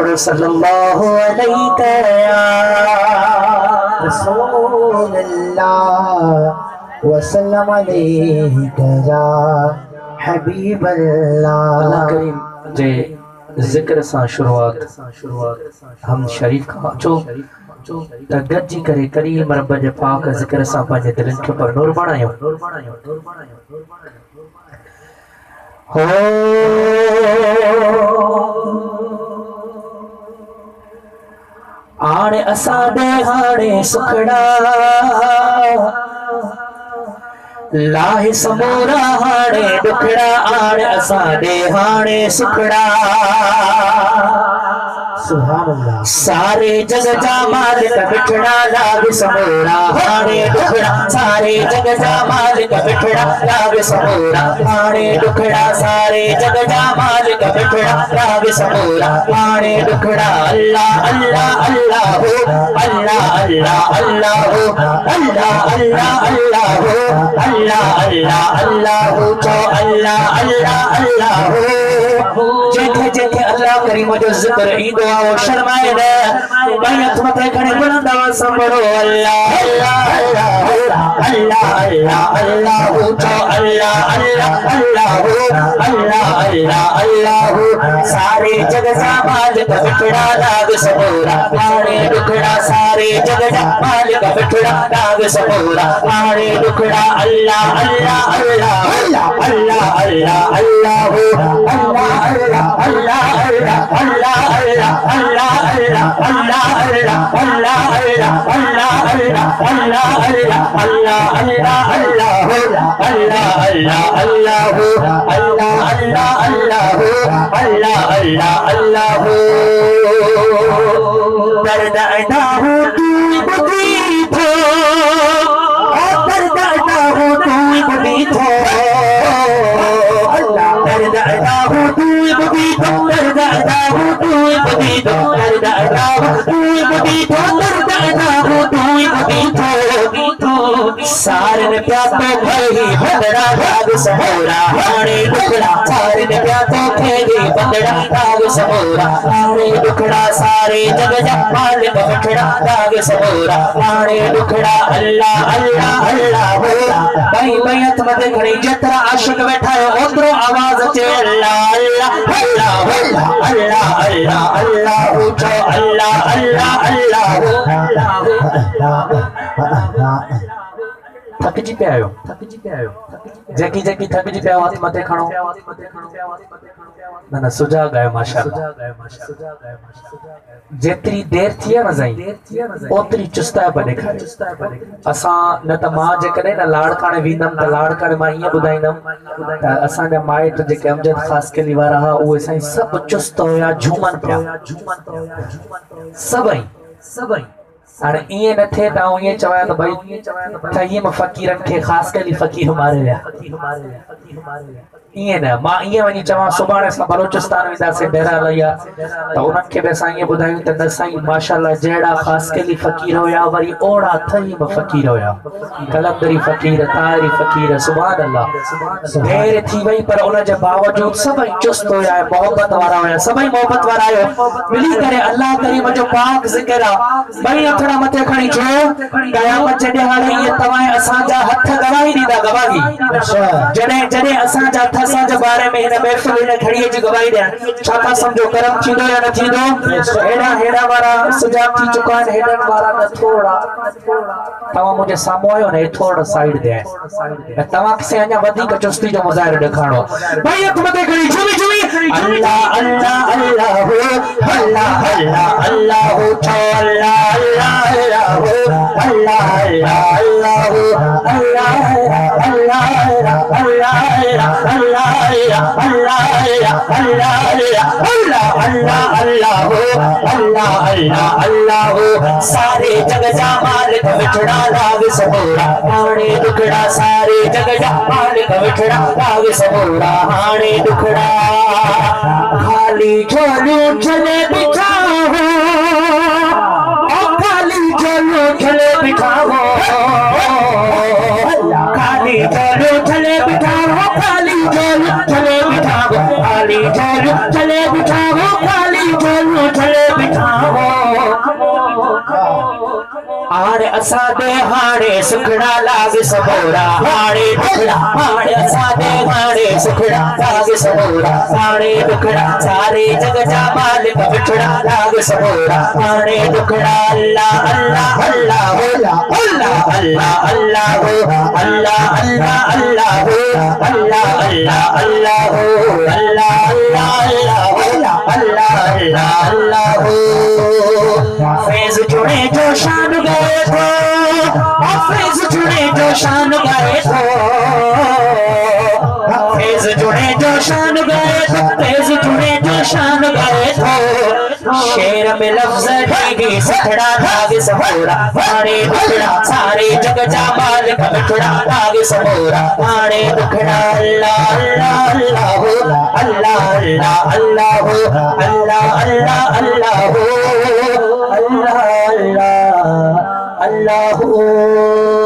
पढ़ो सल्लल्लाहु अलैहि या रसूलल्लाह वसल्लम अलैका या हबीबल्लाह। अल्लाह करीम जे जिक्र सा शुरुआत हम शरीफ का चो त गजी करे करीम रब जे पाक जिक्र सा पंहिंजे दिलनि खे पर नूर बणायो हो आणे असां दे हाणे सुखड़ा लाहे समूरा हाणे दुखड़ा आणे असां दे हाणे सुखड़ा सुभान अल्लाह। सारे जग जा मालिक बिठड़ा लाग समूरा हाणे दुखड़ा सारे जग जा मालिक बिठड़ा लाग समूरा हाणे दुखड़ा सारे जग जा मालिक बिठड़ा लाग समूरा हाणे दुखड़ा। अल्लाह अल्लाह अल्लाह हो अल्लाह अल्लाह अल्लाह हो अल्लाह अल्लाह अल्लाह हो अल्लाह अल्लाह अल्लाह हो तो अल्लाह अल्लाह अल्लाह हो। जेके जेके अल्लाह करीम जो जिक्र ईंदो आहे वो शर्माए न भाई हथ मथे खणे बुलंद आवाज सां पढ़ो अल्लाह अल्लाह अल्लाह अल्लाह अल्लाह हो तो अल्लाह अल्लाह अल्लाह हो अल्लाह अल्लाह अल्लाह हो। सारे जग जा मालिक बिठड़ा लाग समूरा हाणे दुखड़ा सारे जग जा मालिक बिठड़ा लाग समूरा हाणे दुखड़ा। अल्लाह अल्लाह अल्लाह अल्लाह अल्लाह अल्लाह हो अल्लाह अल्लाह अल्लाह अल्लाह अल्लाह अल्लाह अल्लाह अल्लाह अल्लाह अल्लाह अल्लाह अल्लाह अल्लाह अल्लाह अल्लाह अल्लाह अल्लाह अल्लाह हो अल्लाह अल्लाह अल्लाह हो अल्लाह अल्लाह अल्लाह हो अल्लाह अल्लाह अल्लाह हो। दर्द अदा हो तू बदी थो दर्द अदा हो तू बदी थो दर्द अदा हो तू बदी थो दर्द अदा हो तू बदी थो दर्द अदा हो तू बदी थो दर्द अदा हो तू बदी थो सारन प्या तो भई बंदड़ा लाग समूरा हाणे दुखड़ा सारन प्या तो खेगी बंदड़ा लाग समूरा हाणे दुखड़ा सारे जग जा मालिक बिठड़ा लाग समूरा हाणे दुखड़ा। अल्लाह अल्लाह अल्लाह हो भाई भाई हथ मथे खणी जेतरा आशिक बैठा है ओतरो आवाज अचे अल्लाह अल्लाह अल्लाह अल्लाह अल्लाह अल्लाह हो तो अल्लाह अल्लाह अल्लाह हो। थक जी पे आयो जेकी जेकी थक जी पे आयो हाथ मथे खणो ना सुजाग आयो माशाअल्लाह। जेतरी देर थी है न साईं ओतरी चुस्ता पे देखारे असां न त मां जेकॾहिं न लाड़काणे वींदम त लाड़काणे मां ईअं ॿुधाईंदम त असांजा माइट जेके अमजद ख़ास कली वारा हुआ उहे साईं सभु चुस्त हुया झूमन पिया सभई हाणे ईअं न थिए त आउं ईअं चवां त भई ठहीअ में फ़क़ीरनि खे ख़ासि कली फ़क़ीर मारे विया ईअं न मां ईअं वञी चवां सुभाणे असां बलोचिस्तान वेंदासीं डेरा लैया त उन्हनि खे बि असां ईअं ॿुधायूं त न साईं माशाअल्लाह जहिड़ा ख़ासि कली फ़क़ीर हुया वरी ओड़ा ठही में फ़क़ीर हुया कलंदरी फ़क़ीर ताहिरी फ़क़ीर सुभान अल्लाह देर थी वई पर उन जे बावजूद सभई चुस्त हुया मोहब्बत वारा हुया सभई मोहब्बत वारा आयो मिली करे अल्लाह करीम जो पाक ज़िक्र आहे भई हथड़ा मथे खणी छो क़यामत जे ॾिहाड़े इहे तव्हां असांजा हथ गवाही ॾींदा गवाही जॾहिं जॾहिं असांजा हथ असांजे बारे में हिन महफ़िल हिन घड़ीअ जी गवाही ॾियनि छा था सम्झो करम थींदो या न थींदो हेड़ा हेड़ा वारा सुजाग थी चुका आहिनि हेड़नि वारा न थोड़ा तव्हां मुंहिंजे साम्हूं आयो न हे थोड़ा साइड ते आहे तव्हां खे अञा वधीक चुस्ती जो मुज़ाहिरो ॾेखारणो भई हथ मथे खणी झूमी झूमी अल्लाह अल्लाह अल्लाह हो अल्लाह अल्लाह अल्लाह हो अल्लाह अल्लाह अल्लाह हो अल्लाह अल्लाह अल्लाह हो अल्लाह अल्लाह अल्लाह अल्लाह अल्लाह हो अल्लाह अल्लाह अल्लाह हो सारे जग जा मालिक बिठड़ा लाग समूरा हाणे दुखड़ा सारे जग जा मालिक बिठड़ा लाग समूरा हाणे दुखड़ा खाली झोलू चले बिठा हो खाली झोलू चले बिठा हो खाली झोलू चले बिठा हो खाली झोलू चले बिठा हो खाली झोलू चले बिठा हो खाली झोलू चले हाणे असां दे हाणे सुखड़ा लाग समोरा हाणे दुखड़ा हाणे असां दे हाणे सुखड़ा लाग समोरा हाणे दुखड़ा सारे जग जा मालिक बिठड़ा लाग समोरा हाणे दुखड़ा अल्लाह अल्लाह अल्लाह अल्लाह अल्लाह अल्लाह अल्लाह अल्लाह अल्लाह अल्लाह अल्लाह अल्लाह अल्लाह अल्लाह अल्लाह अल्लाह फैज़ जुड़े जो शान गए तो फैज़ जुड़े जो शान गए तो फैज़ जुड़े जो शान गए तो फैज़ जुड़े जो शान गए तो शेर में लफ्ज़ ढेगी सखड़ा लाग समोरा हाणे दुखड़ा सारे जग जा मालिक बिठड़ा लाग समोरा हाणे दुखड़ा अल्लाह अल्लाह अल्लाह अल्लाह अल्लाह अल्लाह अल्लाह अल्लाह अल्लाह अल्लाह अल्लाह